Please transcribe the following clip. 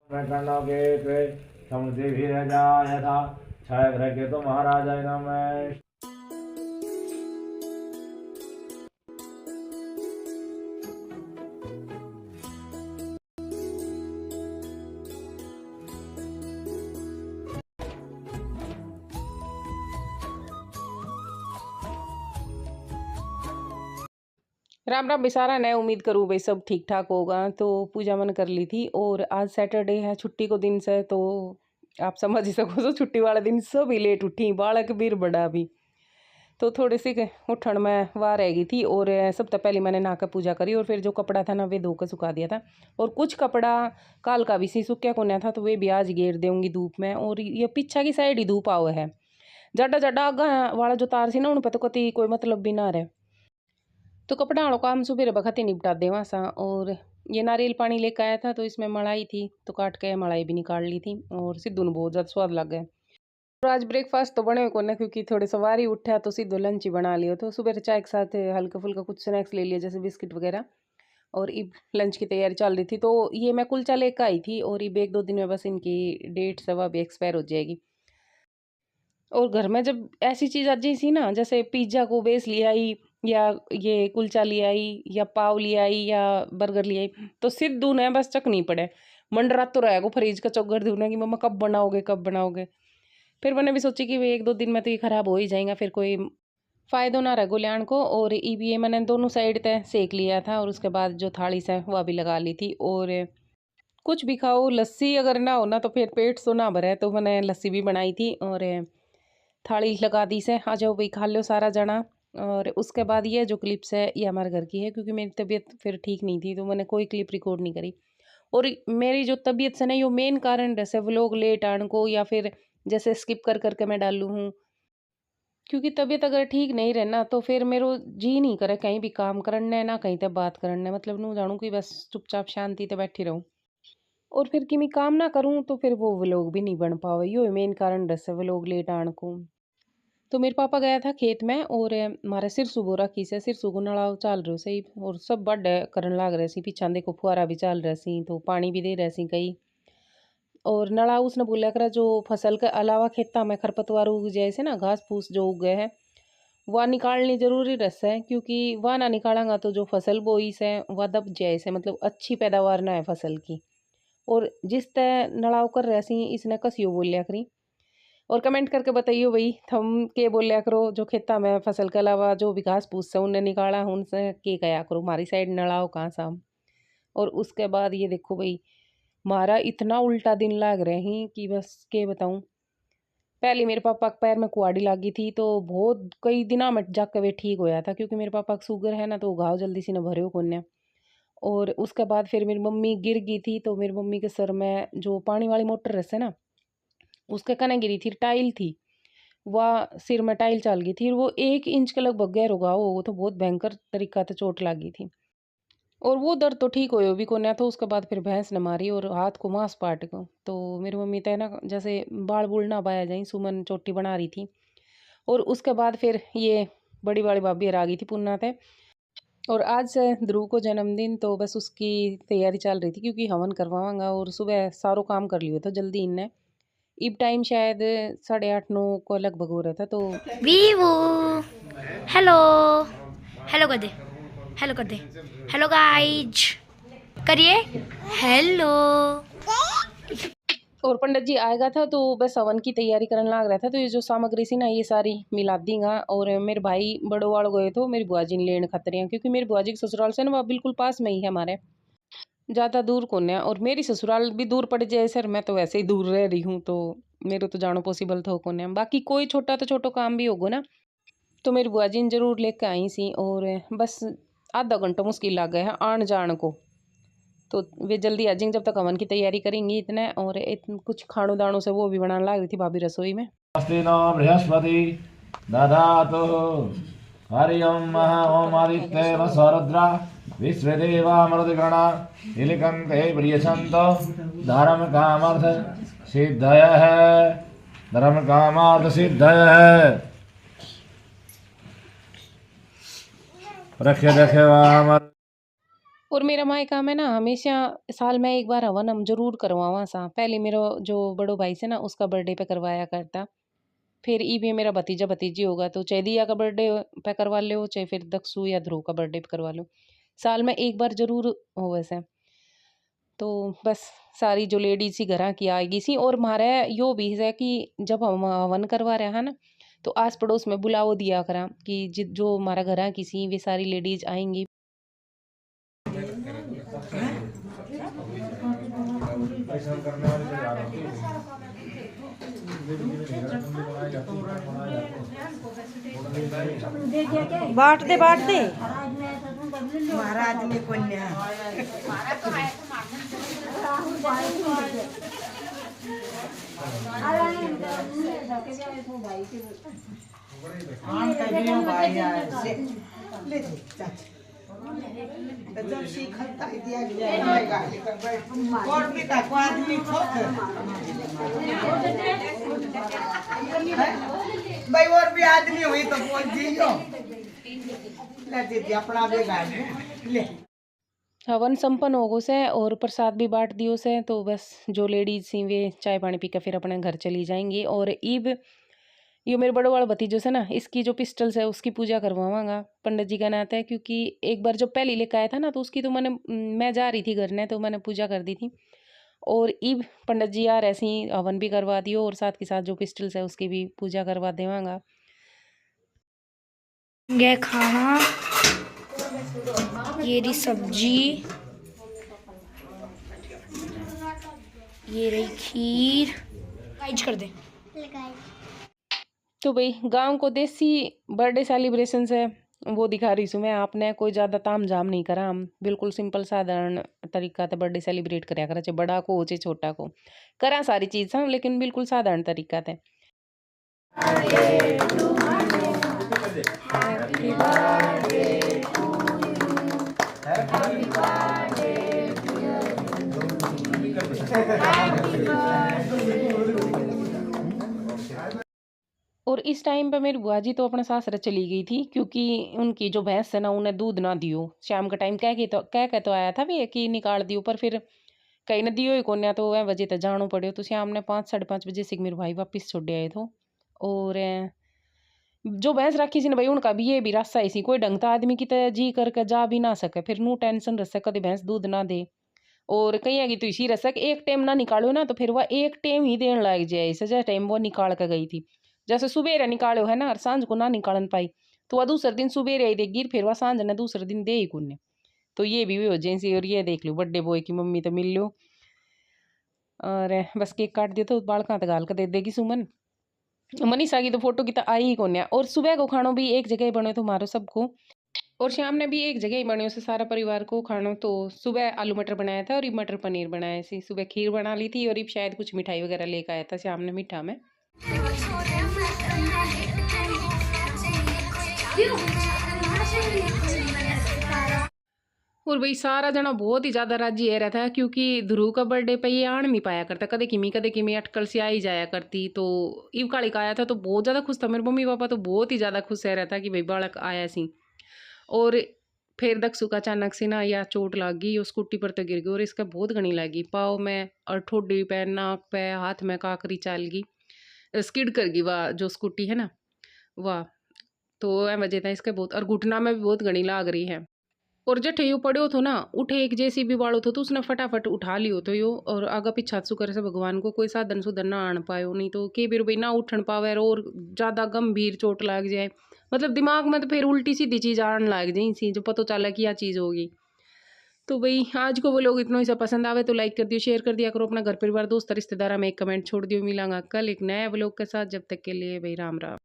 के त्वे समुद्री भी रह जाया था छाया ग्रह के तो महाराजा नमः। राम राम बिसारा मैं उम्मीद करूँ भाई सब ठीक ठाक होगा। तो पूजा मन कर ली थी और आज सैटरडे है, छुट्टी को दिन से, तो आप समझ ही सको तो छुट्टी वाले दिन सब ही लेट उठी, बालक भी बड़ा भी। तो थोड़ी सी उठन में वाह रह गई थी और सबसे पहले मैंने नहाकर पूजा करी और फिर जो कपड़ा था ना वे धो कर सुखा दिया था। और कुछ कपड़ा काल का भी सी सूख्या कोन्या था तो वे भी आज घेर दूंगी धूप में। और ये पीछा की साइड ही धूप आओ है, जड्डा जड्डा आगा वाला जो तार सी ना उन पर तो कति कोई मतलब भी ना रहे। तो कपड़ा वालों काम सुबह बखत ही निपटा देवा सा। और ये नारियल पानी लेकर आया था तो इसमें मलाई थी तो काट के मलाई भी निकाल ली थी और सिद्धू ने बहुत ज़्यादा स्वाद लग गया। और आज ब्रेकफास्ट तो बने को ना क्योंकि थोड़े सवारी उठा तो सीधो लंच ही बना लियो। तो सुबह चाय के साथ हल्का फुल्का कुछ स्नैक्स ले लिया जैसे बिस्किट वगैरह। और अब लंच की तैयारी चल रही थी। तो ये मैं कुलचा लेकर आई थी और ये एक दो दिन में बस इनकी डेट सब अभी एक्सपायर हो जाएगी। और घर में जब ऐसी चीज़ आ जाती ना, जैसे पिज्ज़ा को बेस ले आई या ये कुलचा ले आई या पाव ले आई या बर्गर ले आई, तो सिद्धू ने बस चकनी पड़े मंडरा तो रहेगा फ्रिज का चौगर धुना कि मम्मा कब बनाओगे कब बनाओगे। फिर मैंने भी सोची कि वे एक दो दिन में तो ये ख़राब हो ही जाएगा, फिर कोई फ़ायदा ना रहे गुल्यान को। और ये मैंने दोनों साइड तय सेक लिया था और उसके बाद जो थाली से वह भी लगा ली थी। और कुछ भी खाओ, लस्सी अगर ना हो ना तो फिर पेट तो ना भरे, तो मैंने लस्सी भी बनाई थी और थाली लगा दी से आ जाओ भाई खा लो सारा जना। और उसके बाद ये जो क्लिप्स है ये हमारे घर की है क्योंकि मेरी तबीयत फिर ठीक नहीं थी तो मैंने कोई क्लिप रिकॉर्ड नहीं करी। और मेरी जो तबीयत से नहीं, वो मेन कारण जैसे व्लॉग लेट आने को या फिर जैसे स्किप कर करके मैं डालू हूँ, क्योंकि तबीयत अगर ठीक नहीं रहना तो फिर मेरे जी नहीं करे कहीं भी काम करने ना कहीं तक बात करने, मतलब नू जानूँ कि बस चुपचाप शांति से बैठी रहूँ। और फिर कि मैं काम ना करूँ तो फिर वो व्लॉग भी नहीं बन पावे, यो मेन कारण रहे व्लॉग लेट आने को। तो मेरे पापा गया था खेत में और मारे सिरसू बो रखी से सिरसू को नड़ाव चाल रहे सही और सब बड करन लाग रहे सी, पीछा देखो फुहारा भी चल रहे सी तो पानी भी दे रहे सी कई। और नड़ा उसने बोलिया करा जो फसल के अलावा खेता में खरपतवार उग जाए से ना, घास फूस जो उग गए हैं वह निकालनी जरूरी रस है, क्योंकि वह ना निकालेंगा तो जो फसल बोई से वह दब जाए से, मतलब अच्छी पैदावार ना है फसल की। और जिस तय नड़ाव कर रहे सी इसने कसियो बोलिया करी। और कमेंट करके बताइए भाई थम के बोलिया करो जो खेता में फसल के अलावा जो भी घास फूस से उनने निकाला उनसे के कया करो, हमारी साइड नड़ाओ कहाँ सा। और उसके बाद ये देखो भाई मारा इतना उल्टा दिन लाग रहे हैं कि बस के बताऊं। पहले मेरे पापा के पैर में कुआड़ी लगी थी तो बहुत कई दिना में जाकर वे ठीक होया था, क्योंकि मेरे पापा को शुगर है ना तो घाव जल्दी से न भरे हो कोन्या। और उसके बाद फिर मेरी मम्मी गिर गई थी तो मेरी मम्मी के सर में जो पानी वाली मोटर रहते ना उसके कने गिरी थी, टाइल थी वह सिर में टाइल चल गई थी। वो 1 इंच के लगभग गहर होगा, वो तो बहुत भयंकर तरीका से चोट लगी थी। और वो दर्द तो ठीक हो भी को ना, तो उसके बाद फिर भैंस ने मारी और हाथ को मांस पाट को। तो मेरी मम्मी तय ना जैसे बाल बूल ना बाया जाए सुमन चोटी बना रही थी। और उसके बाद फिर ये बड़ी वाली भाभी आ गई थी पुन्ना थे। और आज से ध्रुव को जन्मदिन तो बस उसकी तैयारी चल रही थी क्योंकि हवन करवाऊंगा और सुबह सारो काम कर लियो था जल्दी इनने। इब टाइम शायद 8:30-9 को लगभग हो रहा था तो वीवो हेलो हेलो कर दे, हेलो कर दे, हेलो गाइज करिए हेलो। और पंडित जी आएगा था तो बस हवन की तैयारी करने लग रहा था। तो ये जो सामग्री सी ना ये सारी मिला दूंगा। और मेरे भाई बड़ो वाल गए तो मेरी बुआ जी ने लेने खतरे हैं, क्योंकि मेरी बुआ जी के ससुराल से ना वह बिल्कुल पास में ही है हमारे, ज़्यादा दूर कौन है। और मेरी ससुराल भी दूर पड़ जाए सर, मैं तो वैसे ही दूर रह रही हूँ तो मेरे तो जानो पॉसिबल तो कौन है। बाकी कोई छोटा तो छोटो काम भी होगा ना तो मेरी बुआ जी ने जरूर लेकर आई सी। और बस आधा घंटा मुश्किल लग गया है आन जान को, तो वे जल्दी आ जाएंगे जब तक हवन की तैयारी करेंगी इतने। और कुछ खाणो दाणों से वो भी बनाने लग रही थी भाभी रसोई में। अस्ति नो बृहस्पति दधातु हरि ओम ओम आदित्य वसुरुद्रा विश्वदेवामृतगणा नीलकंठे प्रियसंतो धर्म कामर्थ सिद्धयः धर्म कामार्थ सिद्धयः रखे रखे वामर। और मेरा मायका में ना हमेशा साल में एक बार हवन हम जरूर करवावा सा। पहले मेरा जो बड़ो भाई से ना उसका बर्थडे पे करवाया करता, फिर ई भी मेरा भतीजा भतीजी होगा तो चाहे दिया का बर्थडे पे करवा लो, चाहे फिर दक्षु या ध्रुव का बर्थडे पे करवा लो, साल में एक बार जरूर हो वैसे। तो बस सारी जो लेडीज ही घर की आएगी सी। और हमारे यो भी है कि जब हम हवन करवा रहे हैं ना तो आस पड़ोस में बुलाओ दिया करा कि जो हमारा घर की सी वे सारी लेडीज आएंगी। बांट दे महाराज ने कन्या जब सीखता दिया गया और भी का आदमी भाई और भी आदमी हुई तो बोल दियो ले दीदी अपना बेगा ले। हवन संपन्न हो गो से और प्रसाद भी बांट दियो से। तो बस जो लेडीज सी वे चाय पानी पी कर फिर अपने घर चली जाएंगी। और ईब यो मेरे बड़ो वाला भतीजो से ना इसकी जो पिस्टल्स है उसकी पूजा करवावांगा पंडित जी का नाता है, क्योंकि एक बार जब पहले लेकर आया था ना तो उसकी तो मैं जा रही थी घर ने तो मैंने पूजा कर दी थी। और ईब पंडित जी यार ऐसे ही हवन भी करवा दियो और साथ के साथ जो पिस्टल्स है उसकी भी पूजा करवा देवांगा। ये खाना, ये रही सब्जी, ये रही खीर। गाइज कर दे। तो भाई गांव को देसी बर्थडे सेलिब्रेशन है वो दिखा रही हूँ मैं। आपने कोई ज़्यादा ताम झाम नहीं करा, हम बिल्कुल सिंपल साधारण तरीका से बर्थडे सेलिब्रेट कराया करा, चाहे बड़ा को हो चाहे छोटा को करा सारी चीज़ हम, लेकिन बिल्कुल साधारण तरीका से। और इस टाइम पे मेरी बुआ जी तो अपने सासरे चली गई थी, क्योंकि उनकी जो भैंस है ना उन्हें दूध ना दियो। शाम का टाइम कह के तो आया था भी कि निकाल दियो, पर फिर कहीं न दियो ही कोन्या तो वह वजह तो जानो पड़ियो। तो शाम ने 5-5:30 बजे से मेरे भाई वापस छोड़ आए थे। और जो भैंस रखी सी ना भाई उनका भी ये भी रास्ता ऐसी कोई ढंग था आदमी की तरह जी करके जा भी ना सके, फिर नू टेंशन रह सके कभी भैंस दूध ना दे। और कहीं आगे तो इसी रह सके एक टाइम ना निकालो ना तो फिर वह एक टाइम ही देने लग जाए। सजा टाइम वो निकाल के गई थी, जैसे सुबह निकालो है ना और सांझ को ना निकालन पाई तो वह दूसरे दिन सुबह आई देगी, फिर वह सांझ ने दूसरे दिन दे ही कुन्ने। तो ये भी हो जाए। और ये देख लो बर्थडे बॉय की मम्मी तो मिल लो और बस केक काट दिया तो बालका तो गाल कर दे देगी सुमन। मनीषा की तो फोटो की तो आई ही कोन्या। और सुबह को खानो भी एक जगह ही बनो तो मारो सबको, और शाम ने भी एक जगह ही बने से सारा परिवार को खानो। तो सुबह आलू मटर बनाया था और ये मटर पनीर बनाया थी, सुबह खीर बना ली थी और ये शायद कुछ मिठाई वगैरह लेकर आया था शाम ने मीठा में। और भाई सारा जना बहुत ही ज़्यादा राजी है रहता है, क्योंकि ध्रुव का बर्थडे पे ये आन नहीं पाया करता, कदे किमी अटकल से आई जाया करती। तो इव काली का आया था तो बहुत ज़्यादा खुश था। मेरे मम्मी पापा तो बहुत ही ज़्यादा खुश है रहता कि भाई बालक आया सी। और फिर दक्षु का अचानक से ना या चोट लग गई, उस स्कूटी पर तो गिर गई और इसका बहुत घनी लगी पाँव में और ठोडी पे नाक पे हाथ में काकरी चाल गई, स्किड कर गई वाह जो स्कूटी है ना वाह। तो वह वजह था इसके बहुत, और घुटना में भी बहुत घनी लाग रही है। और जठे यो पड़ो थो ना उठे एक जेसीबी वालो थो तो उसने फटाफट उठा लियो तो यो, और आगा पीछा शुक्र से भगवान को कोई साधन सुधन ना आन पायो, नहीं तो के बीर भाई ना उठन पावे और ज़्यादा गंभीर चोट लग जाए, मतलब दिमाग में तो फिर उल्टी सीधी चीज़ आने लग जाए सी जो पता चला कि यह चीज़ होगी। तो भाई आज को वो लोग इतना ही सा पसंद आवे तो लाइक कर दियो, शेयर कर दिया करो अपना घर परिवार दोस्त रिश्तेदार में एक कमेंट छोड़ दियो। मिलांगा कल एक नया व्लॉग के साथ, जब तक के लिए भाई राम राम।